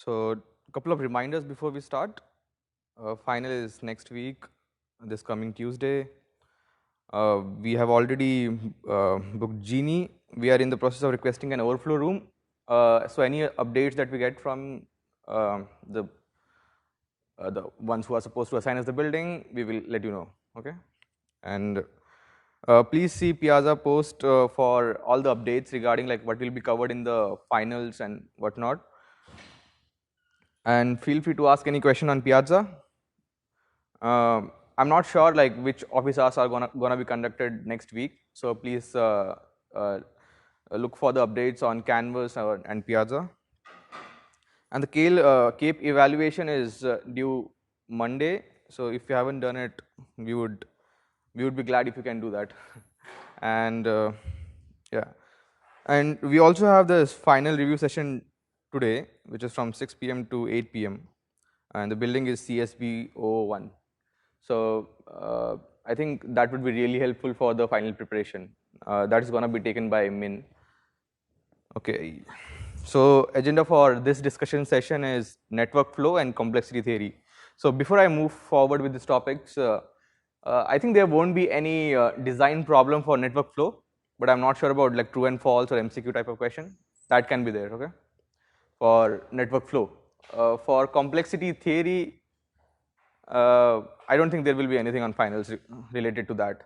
So a couple of reminders before we start. Final is next week, this coming Tuesday. We have already booked Genie. We are in the process of requesting an overflow room. So any updates that we get from the ones who are supposed to assign us the building, we will let you know. Okay. And please see Piazza post for all the updates regarding like what will be covered in the finals and whatnot. And feel free to ask any question on Piazza. I'm not sure like which office hours are gonna be conducted next week, so please look for the updates on Canvas and Piazza. And the CAPE evaluation is due Monday, so if you haven't done it, we would be glad if you can do that. And yeah, and we also have this final review session today, which is from 6 p.m. to 8 p.m. and the building is CSB 001. So I think that would be really helpful for the final preparation. That is going to be taken by Min. Okay. So agenda for this discussion session is network flow and complexity theory. So before I move forward with these topics, I think there won't be any design problem for network flow, but I'm not sure about like true and false or MCQ type of question. That can be there, okay, for network flow. For complexity theory, I don't think there will be anything on finals related to that.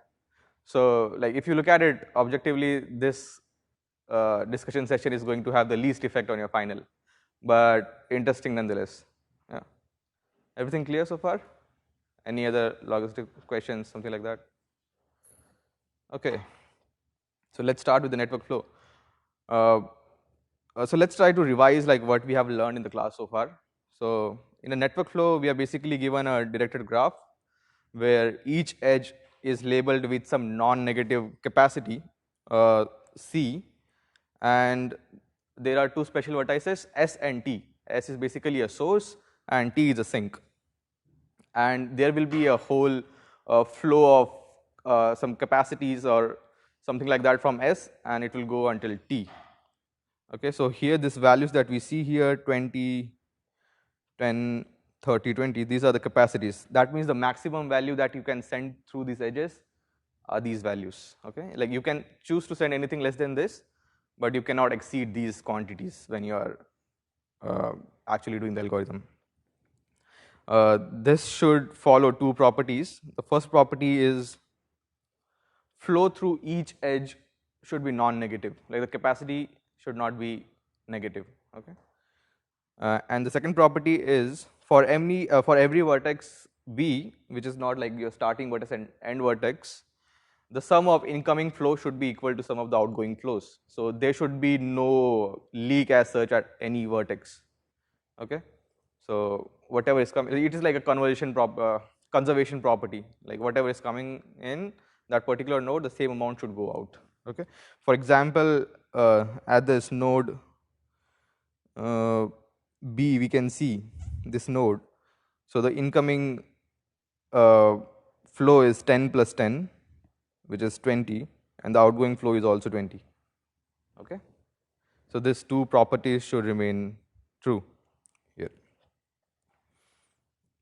So like if you look at it objectively, this discussion session is going to have the least effect on your final, but interesting nonetheless. Yeah. Everything clear so far? Any other logistic questions, something like that? Okay. So let's start with the network flow. So let's try to revise like what we have learned in the class so far. So in a network flow, we are basically given a directed graph where each edge is labeled with some non-negative capacity, C, and there are two special vertices, S and T. S is basically a source and T is a sink. And there will be a whole flow of some capacities or something like that from S, and it will go until T. Okay, so here these values that we see here, 20, 10, 30, 20, these are the capacities. That means the maximum value that you can send through these edges are these values. Okay, like you can choose to send anything less than this, but you cannot exceed these quantities when you are actually doing the algorithm. This should follow two properties. The first property is flow through each edge should be non-negative, like the capacity should not be negative. Okay, and the second property is for every vertex B, which is not like your starting vertex and end vertex, the sum of incoming flow should be equal to sum of the outgoing flows. So there should be no leak as such at any vertex. Okay, so whatever is coming, it is like a conservation property. Like whatever is coming in that particular node, the same amount should go out. Okay, for example, at this node B, we can see this node. So the incoming flow is 10 plus 10, which is 20, and the outgoing flow is also 20. Okay, so these two properties should remain true here.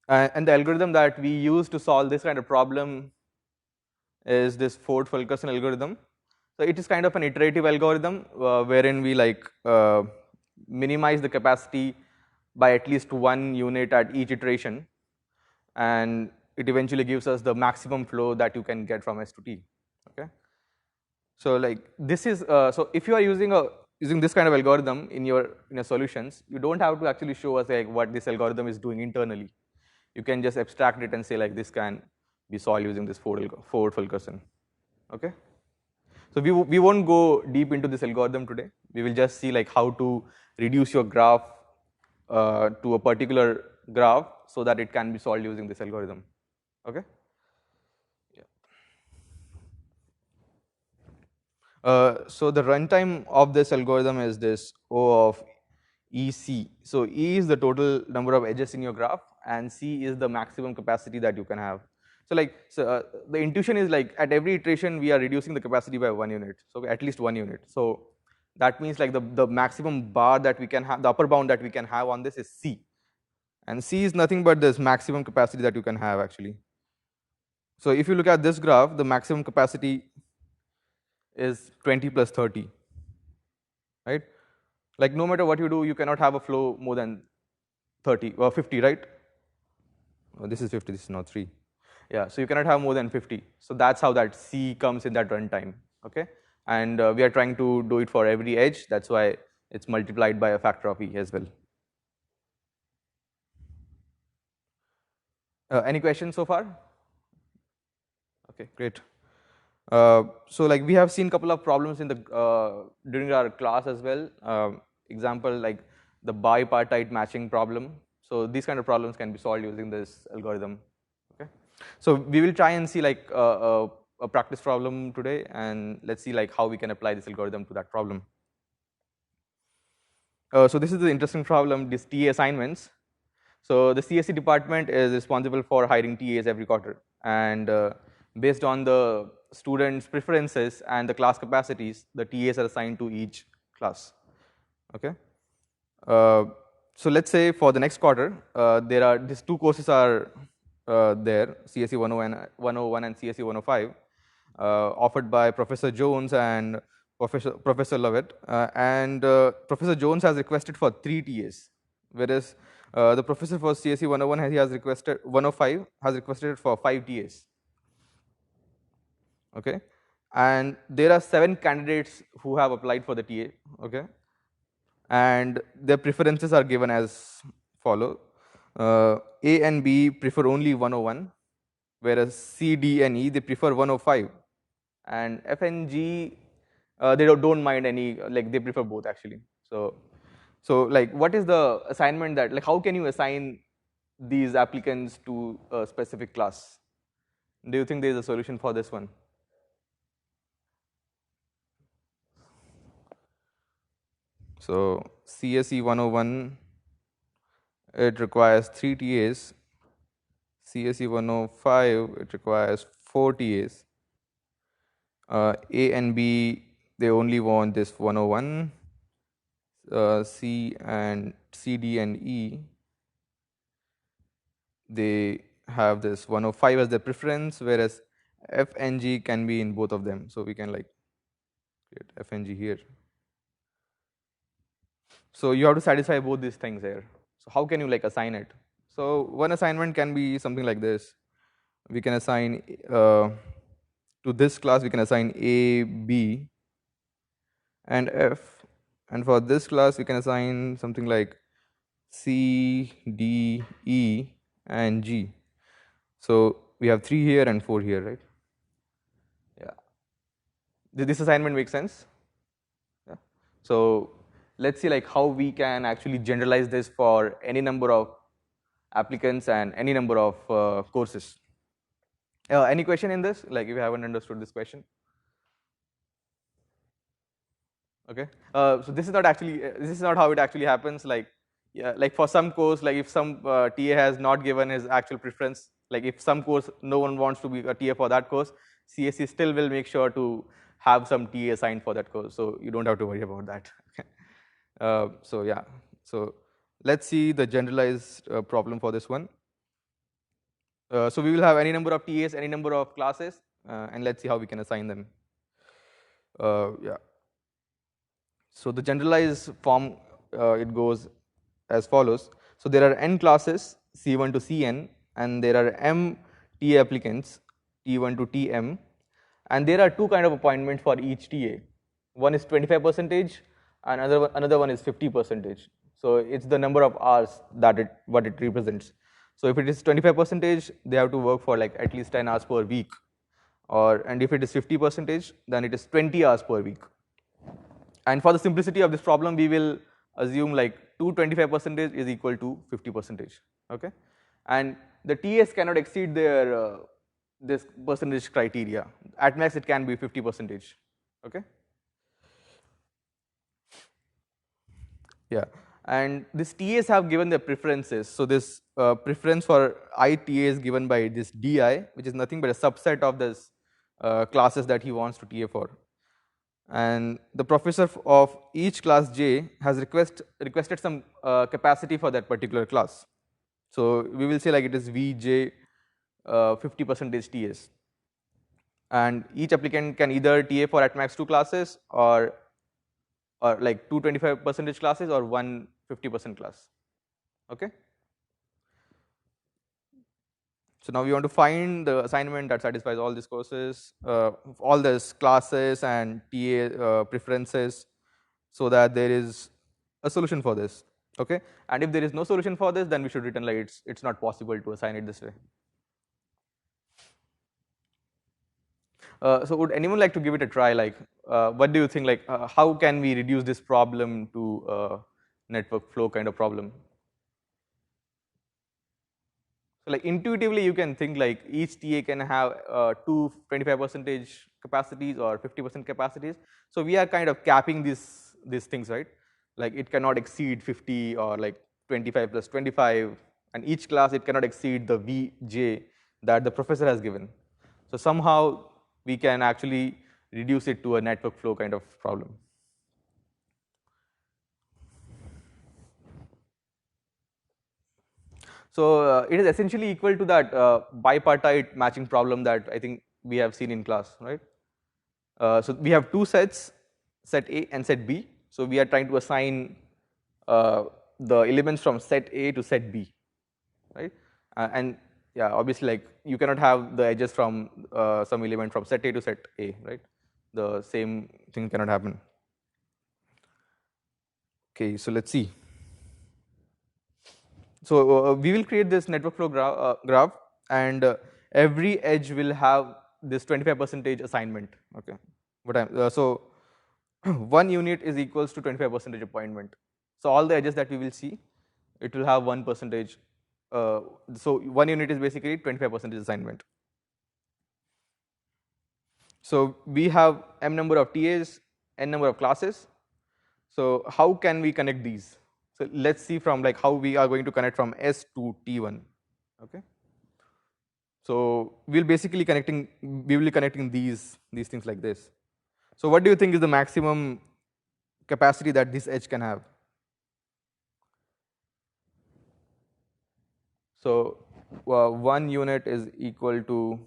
And the algorithm that we use to solve this kind of problem is this Ford-Fulkerson algorithm. So it is kind of an iterative algorithm wherein we like minimize the capacity by at least 1 unit at each iteration, and it eventually gives us the maximum flow that you can get from S to T. Okay, so like this is so if you are using this kind of algorithm in your solutions, you don't have to actually show us like what this algorithm is doing internally. You can just abstract it and say like this can be solved using this Ford-Fulkerson. Okay, so we won't go deep into this algorithm today. We will just see like how to reduce your graph to a particular graph so that it can be solved using this algorithm. Okay. So the runtime of this algorithm is this O of EC. So E is the total number of edges in your graph, and C is the maximum capacity that you can have. So like the intuition is like at every iteration we are reducing the capacity by 1 unit, so at least 1 unit. So That means like the maximum bar that we can have, the upper bound that we can have on this is C. And C is nothing but this maximum capacity that you can have actually. So if you look at this graph, the maximum capacity is 20 plus 30, right? Like no matter what you do, you cannot have a flow more than 30 or 50, right? Oh, this is 50, this is not 3. Yeah, so you cannot have more than 50. So that's how that C comes in that runtime, okay? And we are trying to do it for every edge. That's why it's multiplied by a factor of E as well. Any questions so far? Okay, great. So like we have seen a couple of problems in the during our class as well. Example like the bipartite matching problem. So these kind of problems can be solved using this algorithm. Okay. So we will try and see like a practice problem today, and let's see like how we can apply this algorithm to that problem. So this is the interesting problem, this TA assignments. So the CSE department is responsible for hiring TAs every quarter, and based on the students' preferences and the class capacities, the TAs are assigned to each class. Okay. So let's say for the next quarter, there are these two courses are there, CSE 101 and CSE 105, offered by Professor Jones and Professor Lovett. And Professor Jones has requested for 3 TAs, whereas the professor for CSE 101 he has requested 105 has requested for 5 TAs. Okay, and there are 7 candidates who have applied for the TA. Okay, and their preferences are given as follow. A and B prefer only 101, whereas C, D, and E they prefer 105, and F and G they don't mind any, like they prefer both actually. So like what is the assignment that, like how can you assign these applicants to a specific class? Do you think there is a solution for this one? So CSE 101, it requires 3 TAs. CSE 105, it requires 4 TAs. A and B, they only want this 101. C and C, D, and E, they have this 105 as their preference, whereas F and G can be in both of them. So we can like create F and G here. So you have to satisfy both these things here. So how can you like assign it? So one assignment can be something like this. We can assign to this class, we can assign A, B, and F. And for this class, we can assign something like C, D, E, and G. So we have 3 here and 4 here, right? Yeah. Did this assignment make sense? Yeah. So let's see like how we can actually generalize this for any number of applicants and any number of courses. Any question in this? Like if you haven't understood this question? Okay. So this is not actually, this is not how it actually happens. Like, yeah, like for some course, like if some TA has not given his actual preference, like if some course no one wants to be a TA for that course, CSE still will make sure to have some TA assigned for that course. So you don't have to worry about that. So yeah. So let's see the generalized problem for this one. So we will have any number of TAs, any number of classes, and let's see how we can assign them. Yeah. So the generalized form, it goes as follows. So there are n classes, C1 to Cn, and there are m TA applicants, T1 to Tm, and there are 2 kind of appointments for each TA. One is 25%, and another one is 50%. So it's the number of hours that what it represents. So if it is 25%, they have to work for like at least 10 hours per week, and if it is 50%, then it is 20 hours per week. And for the simplicity of this problem, we will assume like 25% is equal to 50%. Okay, and the TS cannot exceed their this percentage criteria. At max, it can be 50%. Okay. Yeah, and these TAs have given their preferences. So this preference for ITA is given by this DI, which is nothing but a subset of this classes that he wants to TA for. and the professor of each class J has requested some capacity for that particular class. So we will say like it is Vj 50% TS, and each applicant can either TA for at max 2 classes or like two 25% classes or one 50% class. Okay. So now we want to find the assignment that satisfies all these courses, all these classes and TA preferences, so that there is a solution for this. Okay. And if there is no solution for this, then we should return like it's not possible to assign it this way. So would anyone like to give it a try? Like, what do you think? Like, how can we reduce this problem to network flow kind of problem? So like intuitively, you can think like each TA can have two 25% capacities or 50% capacities. So we are kind of capping these things, right? Like it cannot exceed 50 or like 25 plus 25, and each class it cannot exceed the Vj that the professor has given. So somehow we can actually reduce it to a network flow kind of problem. So it is essentially equal to that bipartite matching problem that I think we have seen in class, right? So we have two sets, set A and set B. So we are trying to assign the elements from set A to set B, right? And yeah, obviously, like you cannot have the edges from some element from set A to set A, right? The same thing cannot happen. Okay, so let's see. So we will create this network flow graph, and every edge will have this 25% assignment. Okay, so 1 unit is equals to 25% appointment. So all the edges that we will see, it will have 1%. So 1 unit is basically 25% assignment. So we have m number of TAs, n number of classes. So how can we connect these? So let's see from like how we are going to connect from S to T1. Okay. So we will be connecting these things like this. So what do you think is the maximum capacity that this edge can have? So 1 unit is equal to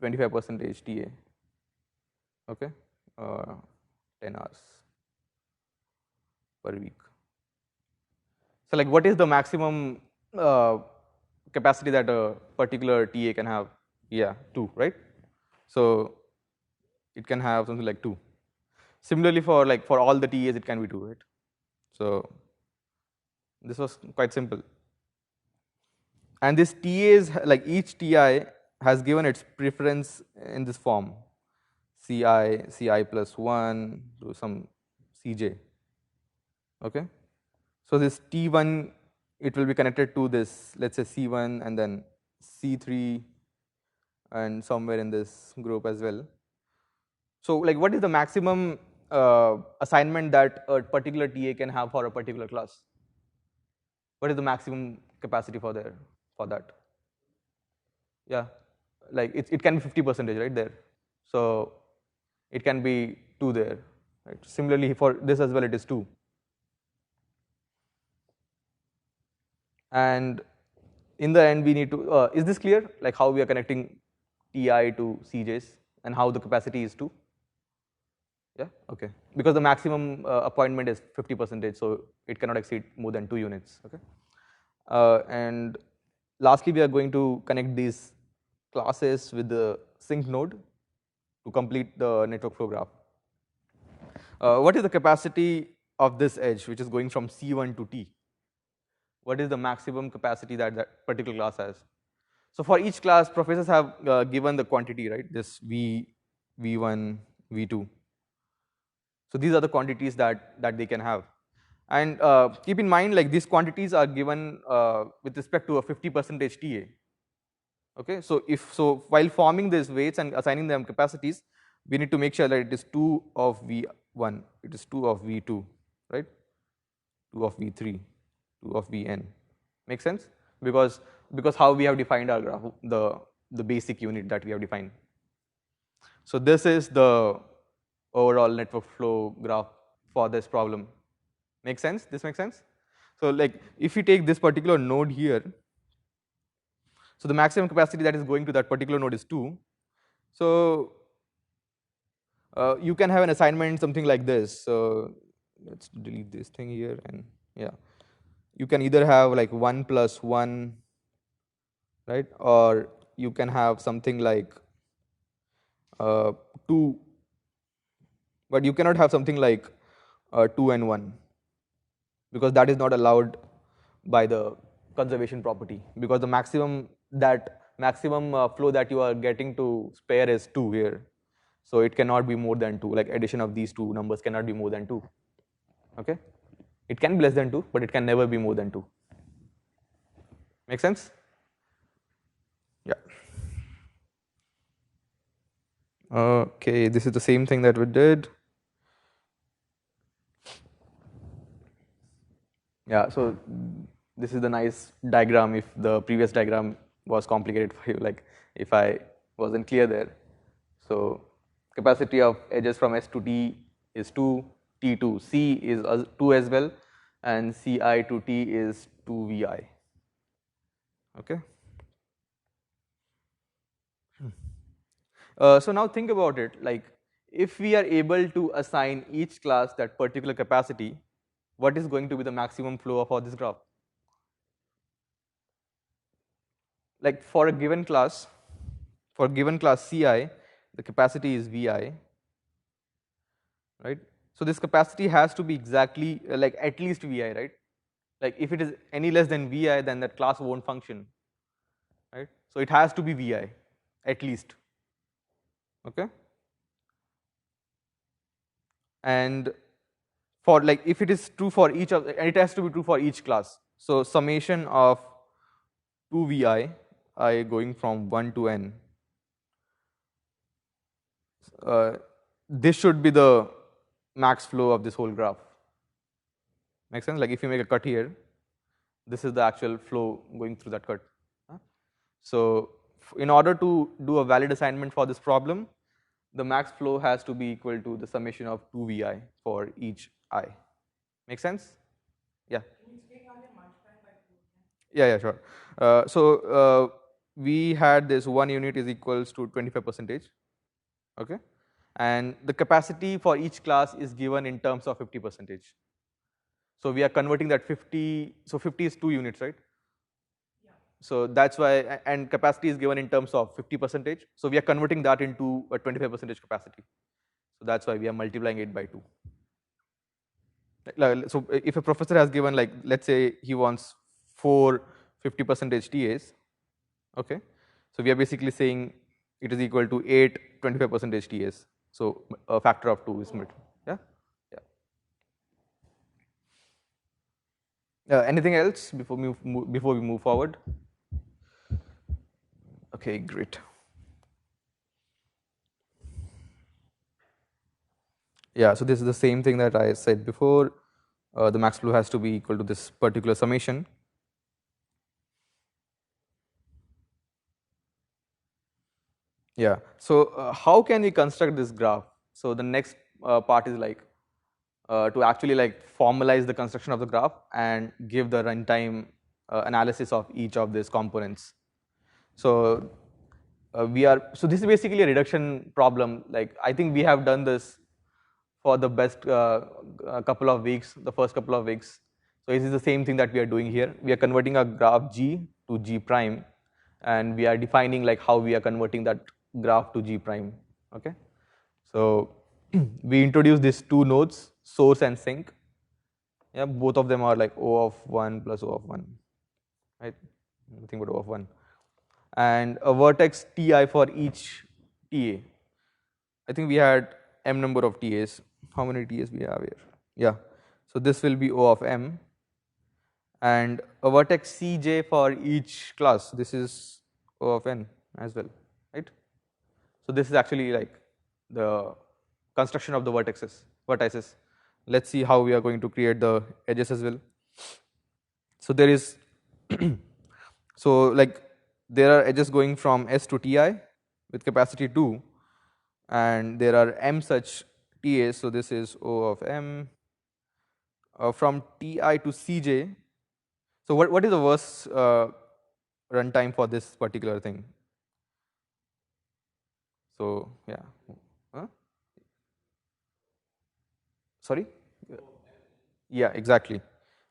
25% TA. Okay, 10 hours per week. So like what is the maximum capacity that a particular TA can have? Yeah, 2, right? So it can have something like 2. Similarly for all the TAs it can be 2, right? So this was quite simple. And this TAs, like each TI has given its preference in this form. Ci plus 1 to some Cj. Okay. So this T1, it will be connected to this, let's say C1 and then C3 and somewhere in this group as well. So like what is the maximum assignment that a particular TA can have for a particular class? What is the maximum capacity for that? Yeah, like it can be 50%, right, there. So it can be 2 there, right? Similarly for this as well, it is 2. And in the end we need to, is this clear? Like how we are connecting Ti to Cjs and how the capacity is 2? Yeah, okay. Because the maximum appointment is 50%, so it cannot exceed more than 2 units, okay? And lastly, we are going to connect these classes with the sync node to complete the network flow graph. What is the capacity of this edge, which is going from C1 to T? What is the maximum capacity that that particular class has? So for each class, professors have given the quantity, right? This V, V1, V2. So these are the quantities that they can have. And keep in mind, like these quantities are given with respect to a 50% TA. Okay, so while forming these weights and assigning them capacities, we need to make sure that it is 2 of V1, it is 2 of V2, right? 2 of V3, 2 of Vn. Make sense? Because how we have defined our graph, the basic unit that we have defined. So this is the overall network flow graph for this problem. Make sense? This makes sense? So like if we take this particular node here, so the maximum capacity that is going to that particular node is 2. So you can have an assignment something like this. So let's delete this thing here, and yeah, you can either have like 1 plus 1, right? Or you can have something like 2, but you cannot have something like 2 and 1, because that is not allowed by the conservation property, because the maximum flow that you are getting to spare is 2 here. So it cannot be more than 2, like addition of these two numbers cannot be more than 2. Okay? It can be less than 2, but it can never be more than 2. Make sense? Yeah. Okay, this is the same thing that we did. Yeah, so this is the nice diagram if the previous diagram was complicated for you, like if I wasn't clear there. So capacity of edges from S to T is 2, T to C is 2 as well, and Ci to T is 2 Vi. Okay. So now think about it, like if we are able to assign each class that particular capacity, what is going to be the maximum flow of all this graph? Like for a given class Ci, the capacity is Vi, right? So this capacity has to be exactly like at least Vi, right? Like if it is any less than Vi, then that class won't function, right? So it has to be Vi, at least. Okay? And for like if it is true for each of, and it has to be true for each class. So summation of 2 Vi, I going from 1 to n, this should be the max flow of this whole graph. Make sense? Like if you make a cut here, this is the actual flow going through that cut. So in order to do a valid assignment for this problem, the max flow has to be equal to the summation of 2 Vi for each I. Make sense? Yeah. Yeah, sure. We had this 1 unit is equals to 25%. Okay, and the capacity for each class is given in terms of 50%. So we are converting that 50. So 50 is 2 units, right? Yeah. So that's why, and capacity is given in terms of 50%. So we are converting that into a 25% capacity. So that's why we are multiplying it by 2. So if a professor has given, like, let's say he wants 4 50% TAs, okay, so we are basically saying it is equal to 8 25% TAs. So a factor of 2 is multiplied. Yeah, yeah. Anything else before we move forward? Okay, great. Yeah, so this is the same thing that I said before. The max flow has to be equal to this particular summation. Yeah. So how can we construct this graph? So the next part is like to actually like formalize the construction of the graph and give the runtime analysis of each of these components. So so this is basically a reduction problem. Like I think we have done this for the best couple of weeks, the first couple of weeks. So this is the same thing that we are doing here. We are converting a graph G to G prime, and we are defining like how we are converting that graph to G prime. Okay, so we introduce these two nodes, source and sink. Yeah, both of them are like O of 1 plus O of 1, right? Nothing but O of 1, and a vertex Ti for each TA. I think we had m number of TAs. How many TAs we have here? Yeah, so this will be O of m, and a vertex Cj for each class. This is O of n as well, right? So this is actually like the construction of the vertices. Let's see how we are going to create the edges as well. So there is, so like there are edges going from S to Ti with capacity 2, and there are m such TAs. So this is O of M from Ti to Cj. So what is the worst runtime for this particular thing? So yeah, huh? Sorry. Yeah, exactly.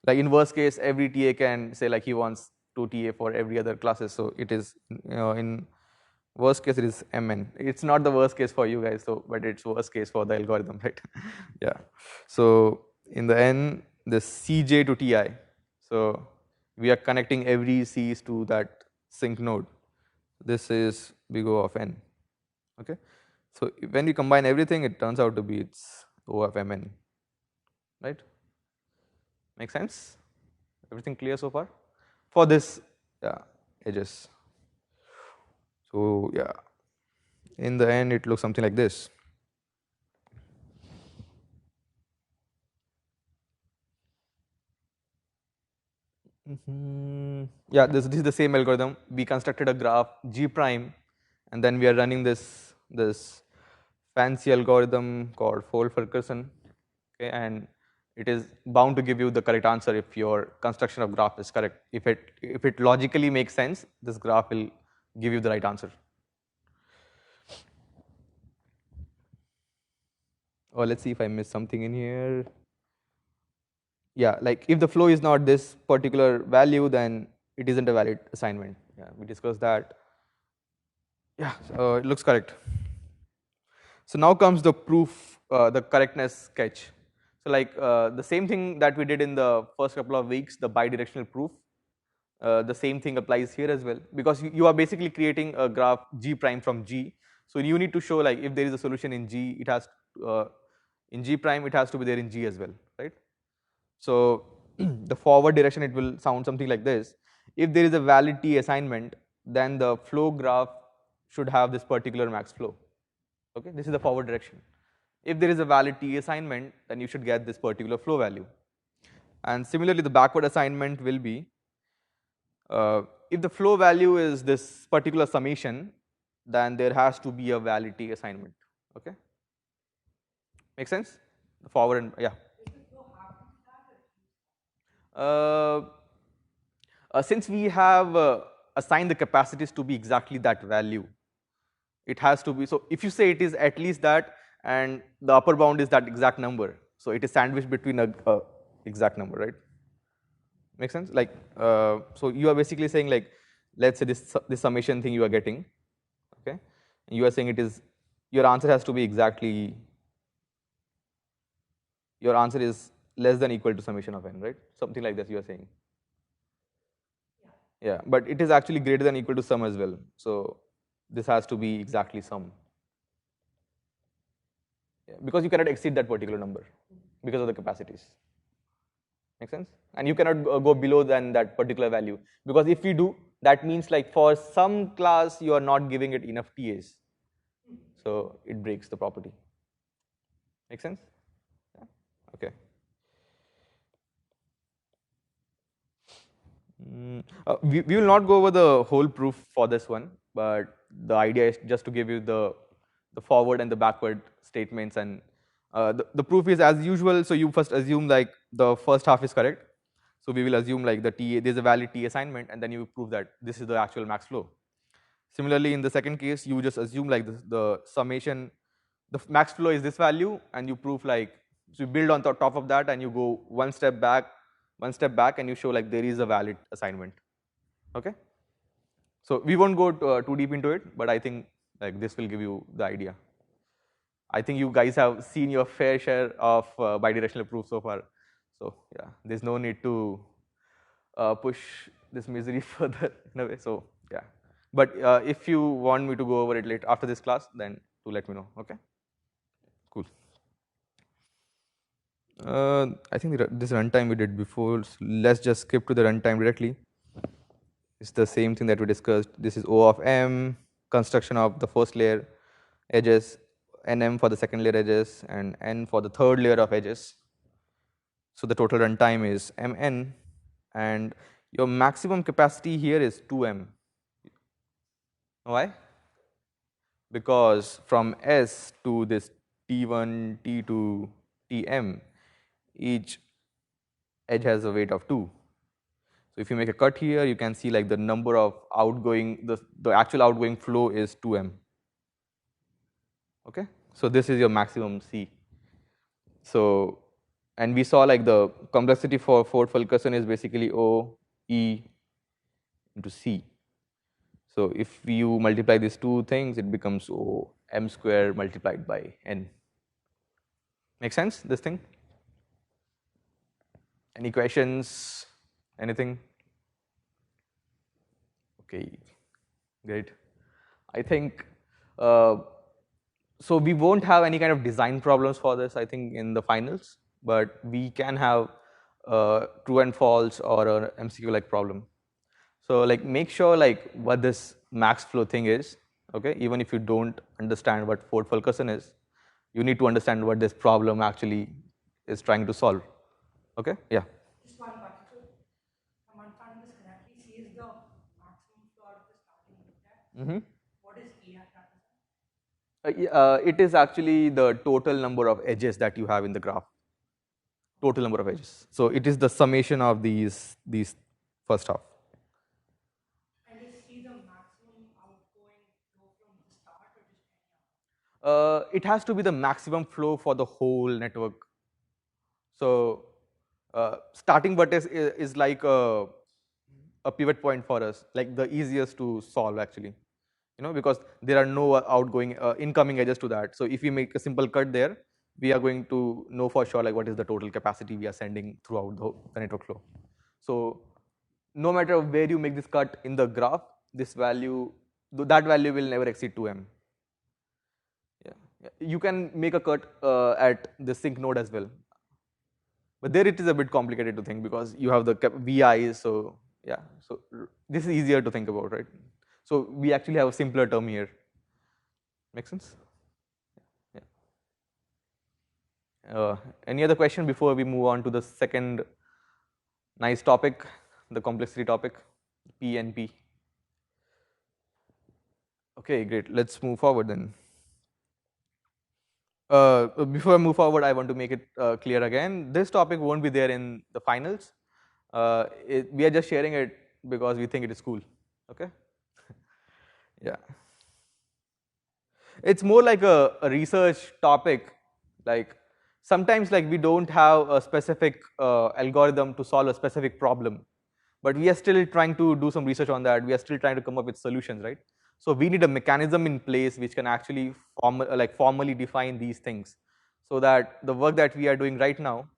Like in worst case, every TA can say like he wants 2 TA for every other classes. So it is in worst case it is MN. It's not the worst case for you guys, so but it's worst case for the algorithm, right? Yeah. So in the end, the CJ to TI. So we are connecting every Cs to that sync node. This is big O of N. Okay. So when we combine everything, it turns out to be it's O of Mn, right? Make sense? Everything clear so far? For this, yeah, edges. So yeah, in the end, it looks something like this. Yeah, this is the same algorithm. We constructed a graph G prime, and then we are running this fancy algorithm called fold Fulkerson. Okay, and it is bound to give you the correct answer if your construction of graph is correct. If it logically makes sense, this graph will give you the right answer. Oh, let's see if I missed something in here. Yeah, like if the flow is not this particular value, then it isn't a valid assignment. Yeah, we discussed that. Yeah, so it looks correct. So now comes the proof, the correctness sketch. So like the same thing that we did in the first couple of weeks, the bidirectional proof, the same thing applies here as well, because you are basically creating a graph G prime from G. So you need to show like if there is a solution in G, it has in G prime, it has to be there in G as well, right? So the forward direction, it will sound something like this. If there is a valid T assignment, then the flow graph should have this particular max flow. Okay, this is the forward direction. If there is a valid T assignment, then you should get this particular flow value. And similarly, the backward assignment will be, if the flow value is this particular summation, then there has to be a valid T assignment. Okay, make sense? The forward and yeah. Uh, since we have assigned the capacities to be exactly that value, it has to be, so if you say it is at least that and the upper bound is that exact number, so it is sandwiched between a exact number, right? Make sense? Like, so you are basically saying like, let's say this summation thing you are getting, okay? You are saying it is, your answer has to be exactly, your answer is less than equal to summation of n, right? Something like this you are saying. Yeah, but it is actually greater than equal to sum as well. So this has to be exactly sum. Yeah, because you cannot exceed that particular number because of the capacities. Make sense? And you cannot go below than that particular value, because if you do, that means like for some class you are not giving it enough TAs. So it breaks the property. Make sense? Yeah. Okay. We will not go over the whole proof for this one, but the idea is just to give you the forward and the backward statements, and the proof is as usual. So you first assume like the first half is correct. So we will assume like the TA, there's a valid T assignment, and then you prove that this is the actual max flow. Similarly, in the second case, you just assume like the summation, the max flow is this value, and you prove like, so you build on top of that, and you go one step back, and you show like there is a valid assignment. Okay. So we won't go too deep into it, but I think like this will give you the idea. I think you guys have seen your fair share of bidirectional proof so far. So yeah, there's no need to push this misery further in a way. So yeah, but if you want me to go over it later after this class, then do let me know. Okay, cool. I think this runtime we did before. So let's just skip to the runtime directly. It's the same thing that we discussed. This is O of M, construction of the first layer edges, NM for the second layer edges, and N for the third layer of edges. So the total runtime is Mn, and your maximum capacity here is 2M. Why? Because from S to this T1, T2, Tm, each edge has a weight of 2. So if you make a cut here, you can see like the number of outgoing, the actual outgoing flow is 2m. Okay, so this is your maximum C. So, and we saw like the complexity for Ford-Fulkerson is basically O E into C. So if you multiply these two things, it becomes O m square multiplied by n. Make sense, this thing? Any questions? Anything? Okay, great. I think, so we won't have any kind of design problems for this, I think, in the finals, but we can have true and false or an MCQ-like problem. So like make sure like what this max flow thing is, okay? Even if you don't understand what Ford-Fulkerson is, you need to understand what this problem actually is trying to solve, okay? Yeah. Just one question. So, I'm understanding this correctly. C is the maximum flow out of the starting vector. What is E at that? It is actually the total number of edges that you have in the graph. Total number of edges. So it is the summation of these first half. And is C the maximum outgoing flow from the start or just any other? It has to be the maximum flow for the whole network. So starting vertex is like a pivot point for us, like the easiest to solve actually, because there are no outgoing, incoming edges to that. So if we make a simple cut there, we are going to know for sure like what is the total capacity we are sending throughout the network flow. So no matter where you make this cut in the graph, this value, that value will never exceed 2m. Yeah. You can make a cut at the sync node as well. But there it is a bit complicated to think because you have the VIs, so yeah. So this is easier to think about, right? So we actually have a simpler term here. Make sense? Yeah. Any other question before we move on to the second nice topic, the complexity topic, P and P? Okay, great. Let's move forward then. Before I move forward, I want to make it clear again. This topic won't be there in the finals. We are just sharing it because we think it is cool. Okay? Yeah. It's more like a research topic. Like sometimes like we don't have a specific algorithm to solve a specific problem, but we are still trying to do some research on that. We are still trying to come up with solutions, right? So we need a mechanism in place which can actually formally define these things, so that the work that we are doing right now,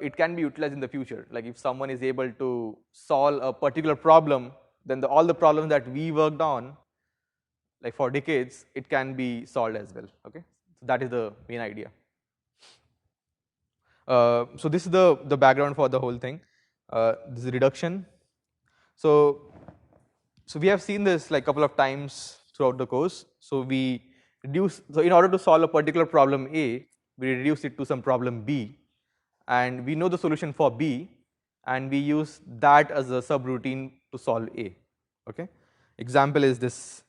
it can be utilized in the future. Like if someone is able to solve a particular problem, then all the problems that we worked on, like for decades, it can be solved as well. Okay, so that is the main idea. So this is the background for the whole thing. This is reduction. So we have seen this like a couple of times throughout the course. So we reduce. So in order to solve a particular problem A, we reduce it to some problem B, and we know the solution for B, and we use that as a subroutine to solve A. Okay. Example is this.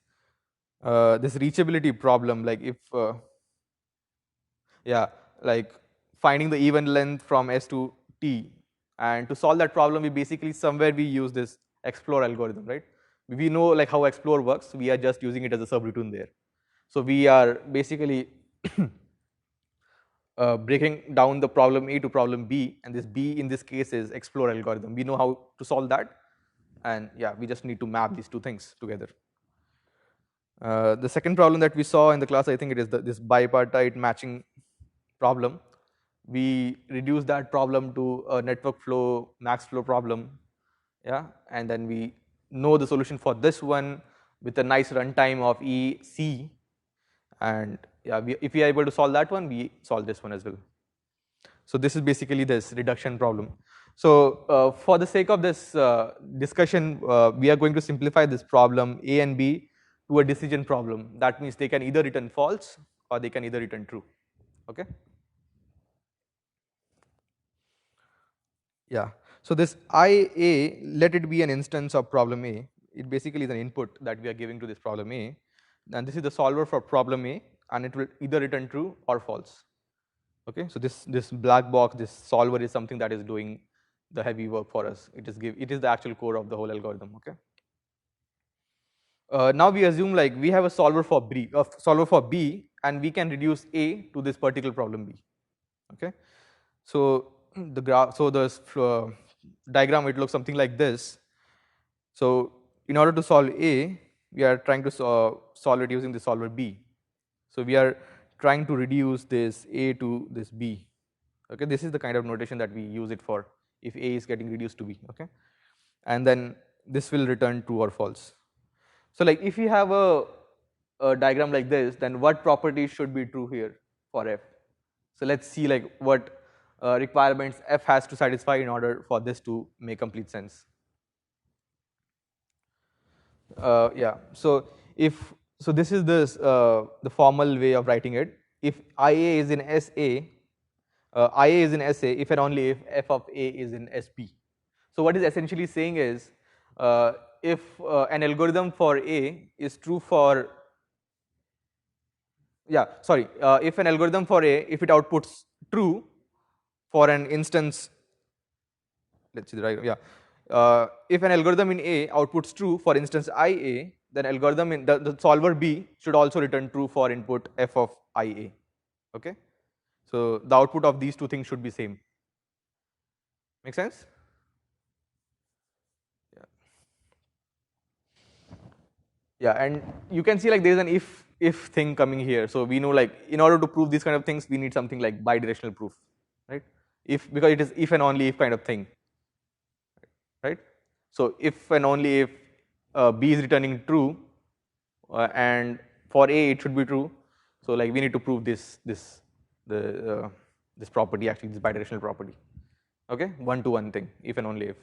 This reachability problem, like if, like finding the even length from S to T, and to solve that problem, we basically somewhere we use this explore algorithm, right? We know like how explore works. We are just using it as a subroutine there. So we are basically breaking down the problem A to problem B, and this B in this case is explore algorithm. We know how to solve that, and yeah, we just need to map these two things together. The second problem that we saw in the class, I think it is this bipartite matching problem. We reduce that problem to a network flow, max flow problem, yeah, and then we know the solution for this one with a nice runtime of EC, and yeah, if we are able to solve that one, we solve this one as well. So this is basically this reduction problem. So for the sake of this discussion, we are going to simplify this problem A and B to a decision problem. That means they can either return false or they can either return true. Okay? Yeah. So this IA, let it be an instance of problem A. It basically is an input that we are giving to this problem A. And this is the solver for problem A. and it will either return true or false. Okay, so this black box, this solver is something that is doing the heavy work for us. It is the actual core of the whole algorithm. Okay. Now we assume like we have a solver for B, and we can reduce A to this particular problem B. Okay, so the graph, so the diagram, it looks something like this. So in order to solve A, we are trying to solve it using the solver B. So we are trying to reduce this A to this B. Okay, this is the kind of notation that we use it for if A is getting reduced to B. Okay, and then this will return true or false. So like if you have a diagram like this, then what properties should be true here for F? So let's see like what requirements F has to satisfy in order for this to make complete sense. Yeah. So this is the formal way of writing it. If IA is in SA, IA is in SA if and only if F of A is in SP. So what is essentially saying is, if an algorithm for A is true for, if an algorithm for A, if it outputs true for an instance, let's see the right, if an algorithm in A outputs true for instance IA, then algorithm in the solver B should also return true for input F of IA. Okay, so the output of these two things should be same. Make sense? Yeah, and you can see like there is an if thing coming here. So we know like in order to prove these kind of things, we need something like bidirectional proof, right? If, because it is if and only if kind of thing, right? So if and only if B is returning true, and for A it should be true. So like we need to prove this property, actually this bidirectional property. Okay, one-to-one thing, if and only if.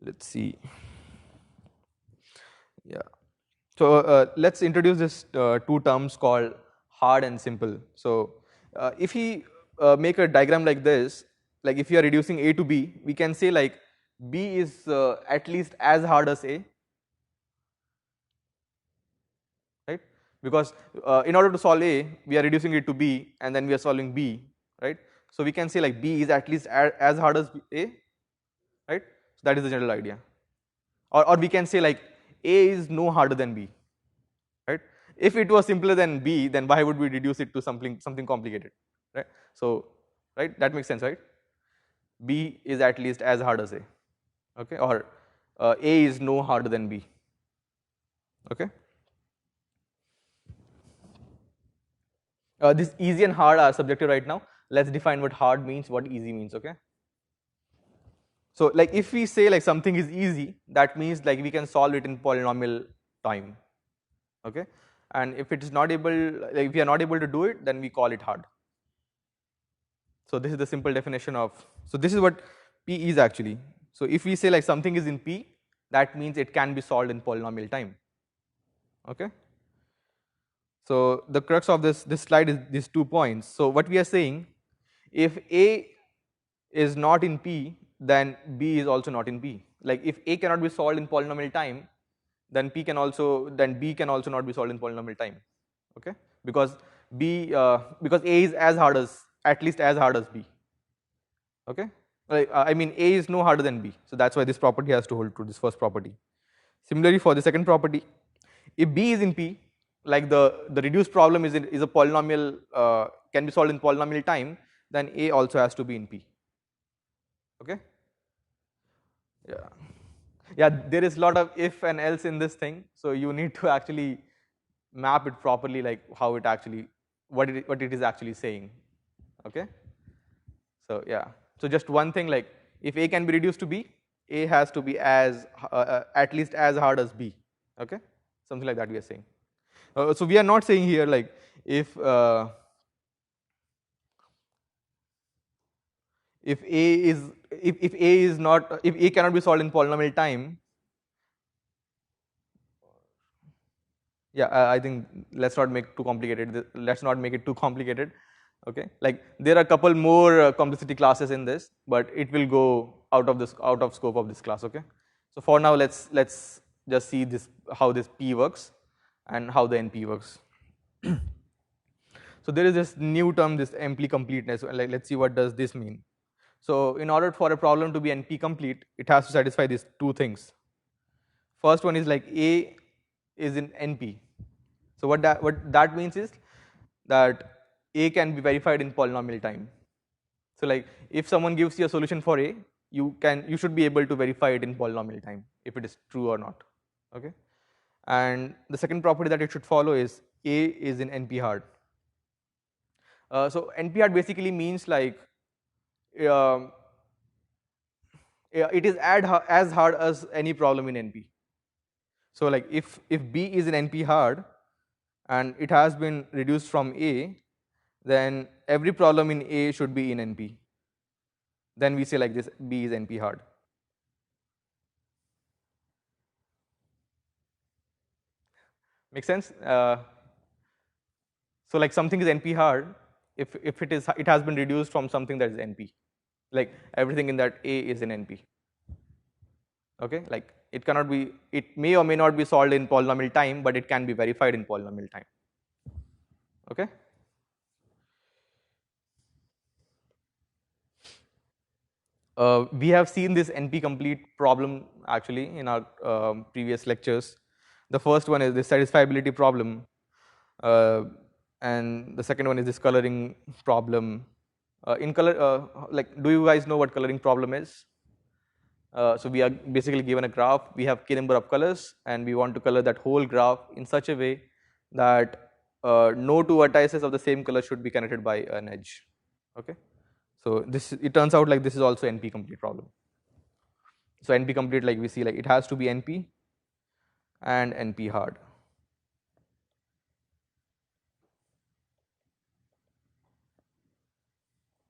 Let's see. Yeah. So let's introduce this two terms called hard and simple. So if we make a diagram like this, like if you are reducing A to B, we can say like B is at least as hard as A, right? Because in order to solve A, we are reducing it to B, and then we are solving B, right? So we can say like B is at least as hard as A, right? So that is the general idea. Or we can say like A is no harder than B, right? If it was simpler than B, then why would we reduce it to something complicated, right? So, right, that makes sense, right? B is at least as hard as A, okay? Or A is no harder than B, okay? This easy and hard are subjective right now. Let's define what hard means, what easy means, okay? So like if we say like something is easy, that means like we can solve it in polynomial time, okay? And if it is not able, like if we are not able to do it, then we call it hard. So this is the simple definition of, so this is what P is actually. So if we say like something is in P, that means it can be solved in polynomial time, okay? So the crux of this slide is these 2 points. So what we are saying, if A is not in P, then B is also not in P. Like if A cannot be solved in polynomial time, then B can also not be solved in polynomial time, okay? Because because A is at least as hard as B, okay? Like, I mean A is no harder than B, so that's why this property has to hold true, this first property. Similarly for the second property, if B is in P, like the reduced problem is a polynomial, can be solved in polynomial time, then A also has to be in P, okay? Yeah, there is a lot of if and else in this thing, so you need to actually map it properly, like how it actually, what it is actually saying, okay? So yeah, so just one thing, like if A can be reduced to B, A has to be as at least as hard as B, okay? Something like that we are saying. So we are not saying here like if A cannot be solved in polynomial time. Yeah, I think let's not make it too complicated. Okay, like there are a couple more complexity classes in this, but it will go out of scope of this class. Okay, so for now let's just see how this P works and how the NP works. So there is this new term, this NP completeness. Like, let's see what does this mean. So in order for a problem to be NP complete, it has to satisfy these two things. First one is like A is in NP. So what that means is that A can be verified in polynomial time. So like if someone gives you a solution for A, you should be able to verify it in polynomial time if it is true or not. Okay. And the second property that it should follow is A is in NP hard. So NP hard basically means like um, it is as hard as any problem in NP. So like if B is in NP hard and it has been reduced from A, then every problem in A should be in NP. Then we say like this, B is NP hard. Make sense? So like something is NP hard if it has been reduced from something that is NP. Like everything in that A is in NP. Okay, like it may or may not be solved in polynomial time, but it can be verified in polynomial time. Okay. We have seen this NP complete problem actually in our previous lectures. The first one is the satisfiability problem, and the second one is this coloring problem. In color, like, do you guys know what coloring problem is? So we are basically given a graph. We have k number of colors, and we want to color that whole graph in such a way that no two vertices of the same color should be connected by an edge. Okay. So it turns out like this is also NP complete problem. So NP complete, like we see, like it has to be NP and NP hard.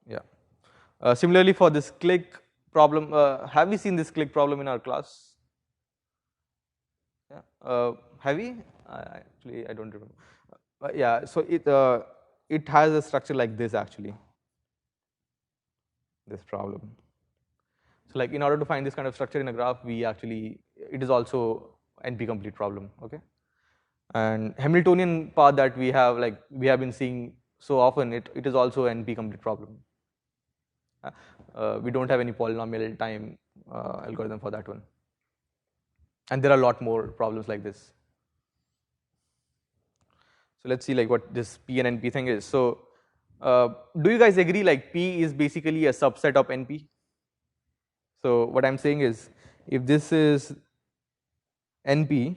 Yeah. Similarly for this click problem, have we seen this click problem in our class? Yeah. Have we? Actually, I don't remember. Yeah. So it has a structure like this actually. This problem. So like in order to find this kind of structure in a graph, it is also NP complete problem. Okay. And Hamiltonian path that we have been seeing so often, it is also an NP complete problem. We don't have any polynomial time algorithm for that one. And there are a lot more problems like this. So let's see like what this P and NP thing is. So do you guys agree like P is basically a subset of NP? So what I'm saying is, if this is NP,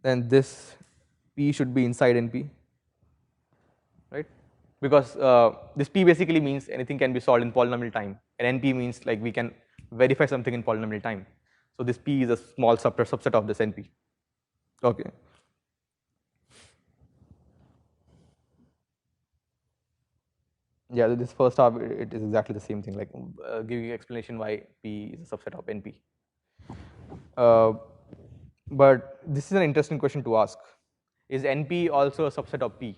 then this P should be inside NP, right? Because this P basically means anything can be solved in polynomial time, and NP means like we can verify something in polynomial time. So this P is a small subset of this NP. Okay. Yeah, this first half, it is exactly the same thing, like giving explanation why P is a subset of NP. But this is an interesting question to ask. Is NP also a subset of P?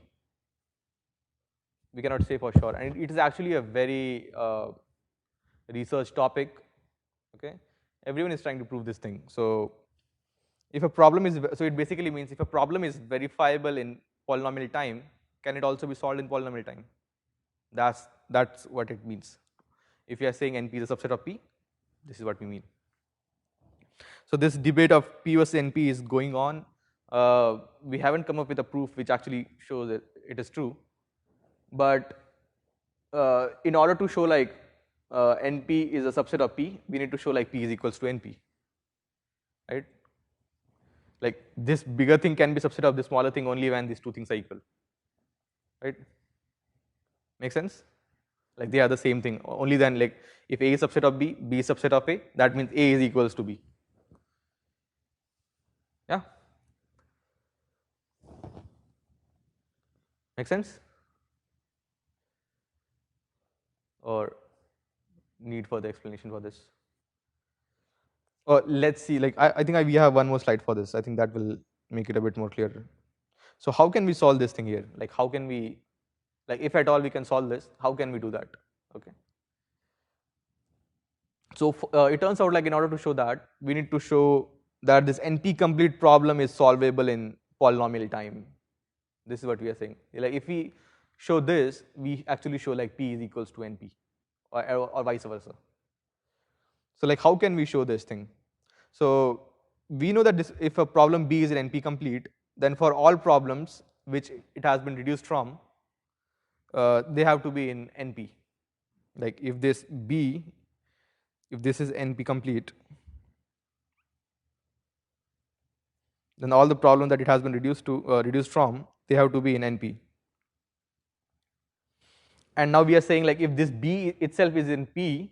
We cannot say for sure, and it is actually a very research topic. Okay, everyone is trying to prove this thing. So if a problem is, so it basically means if a problem is verifiable in polynomial time, can it also be solved in polynomial time? That's what it means. If you are saying NP is a subset of P, this is what we mean. So this debate of P versus NP is going on. We haven't come up with a proof which actually shows that it is true. But in order to show like NP is a subset of P, we need to show like P is equals to NP, right? Like this bigger thing can be subset of this smaller thing only when these two things are equal, right? Make sense? Like they are the same thing. Only then, like if A is subset of B, B is subset of A, that means A is equals to B. Yeah. Make sense? Or need further explanation for this? Let's see. Like I think we have one more slide for this. I think that will make it a bit more clearer. So how can we solve this thing here? Like how can we, like if at all we can solve this, how can we do that? Okay. So it turns out like in order to show that, we need to show that this NP complete problem is solvable in polynomial time. This is what we are saying. Like if we show this, we actually show like P is equals to NP, or vice versa. So like how can we show this thing? So we know that if a problem B is in NP complete, then for all problems which it has been reduced from, they have to be in NP. Like if this B, if this is NP complete, then all the problems that it has been reduced from, they have to be in NP. And now we are saying like if this B itself is in P,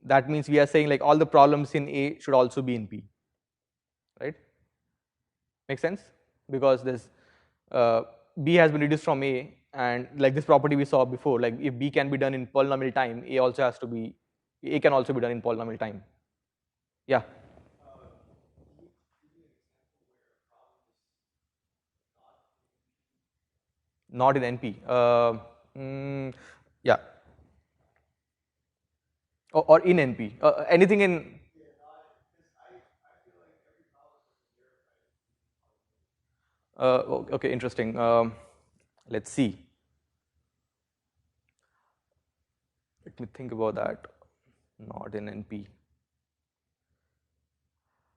that means we are saying like all the problems in A should also be in P, right? Make sense? Because this B has been reduced from A, and like this property we saw before, like if B can be done in polynomial time, A can also be done in polynomial time. Yeah. Not in NP. Yeah. Or in NP. Anything in. Okay, interesting. Let's see. Let me think about that. Not in NP.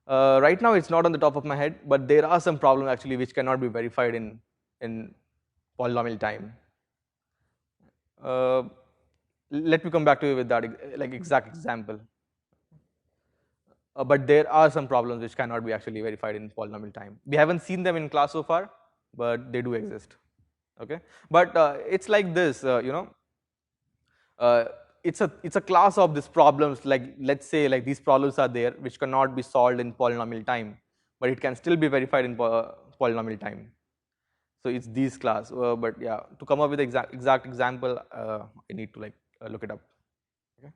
Right now, it's not on the top of my head, but there are some problems actually which cannot be verified in polynomial time. Let me come back to you with that like exact example. But there are some problems which cannot be actually verified in polynomial time. We haven't seen them in class so far, but they do exist. Okay, but it's like this, it's a class of these problems. Like let's say like these problems are there which cannot be solved in polynomial time, but it can still be verified in polynomial time. So it's these class. But yeah, to come up with the exact example, I need to like look it up. Okay.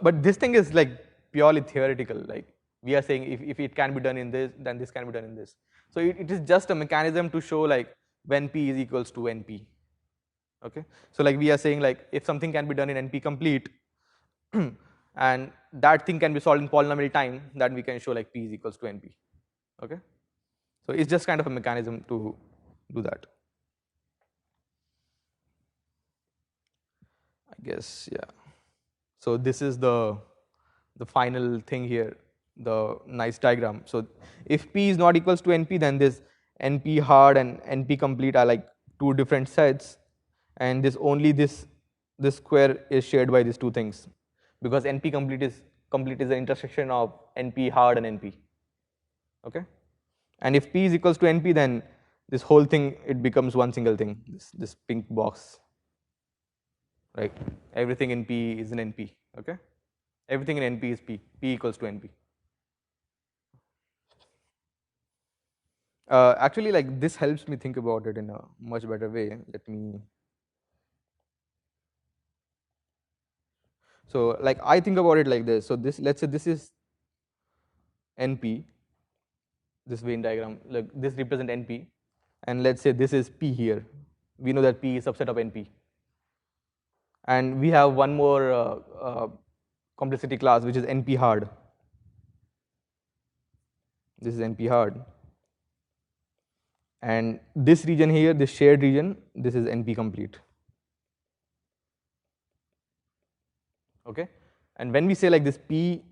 But this thing is like purely theoretical. Like we are saying if it can be done in this, then this can be done in this. So it is just a mechanism to show like when P is equals to NP. Okay. So like we are saying like if something can be done in NP complete, and that thing can be solved in polynomial time, then we can show like P is equals to NP. Okay. So it's just kind of a mechanism to do that. I guess, yeah. So this is the final thing here, the nice diagram. So if P is not equals to NP, then this NP hard and NP complete are like two different sets, and this square is shared by these two things, because NP complete is the intersection of NP hard and NP. Okay, and if P is equals to NP, then this whole thing, it becomes one single thing. This pink box, right? Everything in P is in NP. Okay, everything in NP is P. P equals to NP. Actually, like this helps me think about it in a much better way. Let me. So like I think about it like this. So this, let's say this is NP, this Venn diagram, like this represent NP, and let's say this is P here. We know that P is subset of NP. And we have one more complexity class, which is NP hard. This is NP hard. And this region here, this shared region, this is NP complete. Okay? And when we say like this P,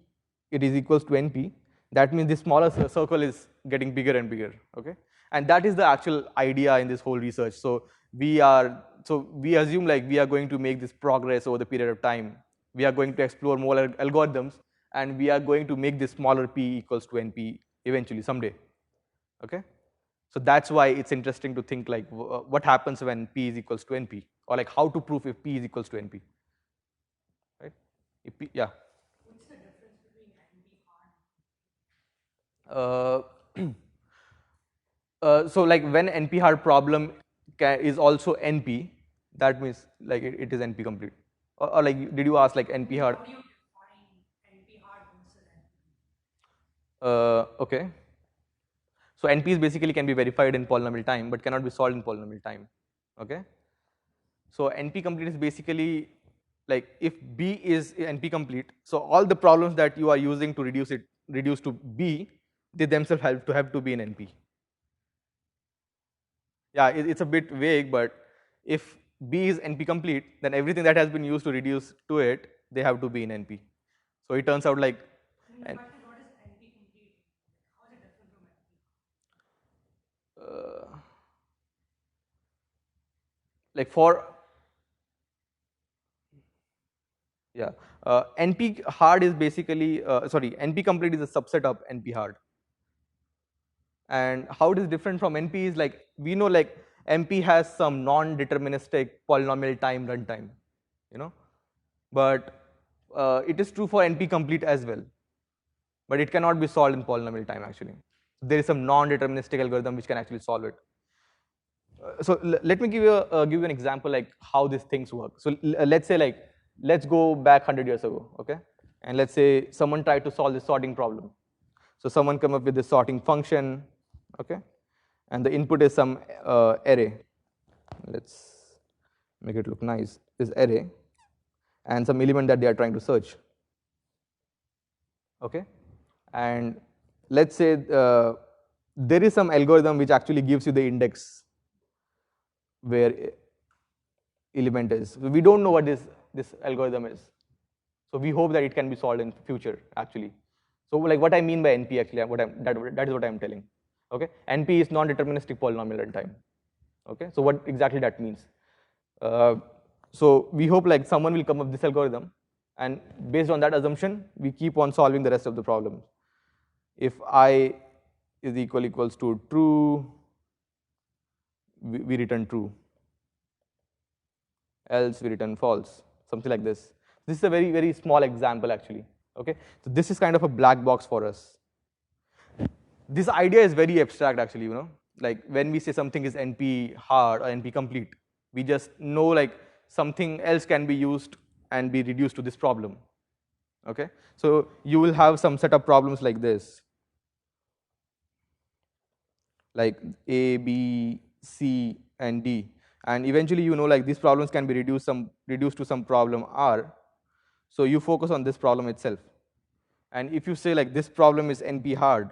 it is equals to NP, that means this smaller circle is getting bigger and bigger. Okay? And that is the actual idea in this whole research. So we assume like we are going to make this progress over the period of time. We are going to explore more algorithms, and we are going to make this smaller P equals to NP eventually someday. Okay? So that's why it's interesting to think like what happens when P is equals to NP, or like how to prove if P is equals to NP. Right? If P, yeah. What's the difference between NP hard? So like when NP hard problem is also NP, that means like it is NP complete. Or like did you ask like NP hard? How do you define NP hard versus NP? Okay. So NPs basically can be verified in polynomial time, but cannot be solved in polynomial time. Okay. So NP complete is basically like if B is NP complete, so all the problems that you are using to reduce to B they themselves have to be in NP. Yeah, it's a bit vague, but if B is NP complete, then everything that has been used to reduce to it, they have to be in NP. So it turns out like, In fact, what is NP complete? How is it different from NP? uh, like for yeah, NP hard is basically sorry, NP complete is a subset of NP hard. And how it is different from NP is like we know like NP has some non-deterministic polynomial time runtime, you know, but it is true for NP complete as well, but it cannot be solved in polynomial time actually. There is some non-deterministic algorithm which can actually solve it. So let me give you an example like how these things work. So let's say like let's go back 100 years ago, okay? And let's say someone tried to solve this sorting problem. So someone come up with this sorting function, okay? And the input is some array. Let's make it look nice. This array and some element that they are trying to search, okay? And let's say there is some algorithm which actually gives you the index where element is. So we don't know what this algorithm is. So we hope that it can be solved in future actually. So like what I mean by NP actually, that is what I'm telling. Okay, NP is non-deterministic polynomial runtime. Okay, so what exactly that means? So we hope like someone will come up with this algorithm, and based on that assumption, we keep on solving the rest of the problems. If I is equals to true, we return true. Else we return false, something like this. This is a very, very small example actually, okay? So this is kind of a black box for us. This idea is very abstract actually, you know, like when we say something is NP hard or NP complete, we just know like something else can be used and be reduced to this problem, okay? So you will have some set of problems like this, like A, B, C, and D. And eventually, you know, like these problems can be reduced to some problem R. So you focus on this problem itself. And if you say like this problem is NP hard,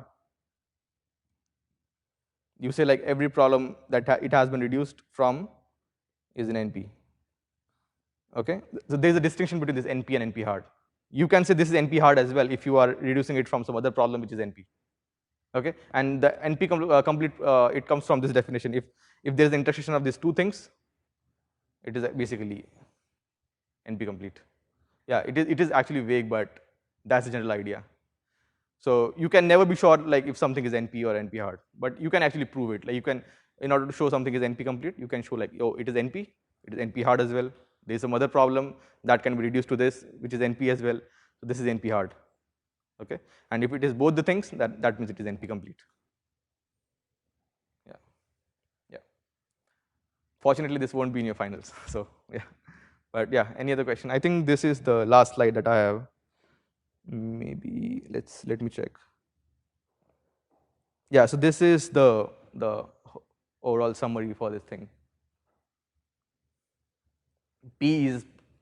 you say like every problem that it has been reduced from is in NP. Okay? So there's a distinction between this NP and NP hard. You can say this is NP hard as well if you are reducing it from some other problem which is NP. Okay? And the NP complete, it comes from this definition. If there's an intersection of these two things, it is basically NP complete. Yeah, it is actually vague, but that's the general idea. So you can never be sure like if something is NP or NP hard, but you can actually prove it. Like you can, in order to show something is NP complete, you can show like, oh, it is NP, it is NP hard as well. There is some other problem that can be reduced to this, which is NP as well. So this is NP hard. Okay, and if it is both the things, that means it is NP complete. Yeah, yeah. Fortunately, this won't be in your finals. So yeah, but yeah. Any other question? I think this is the last slide that I have. Maybe let me check. Yeah, so this is the overall summary for this thing. P is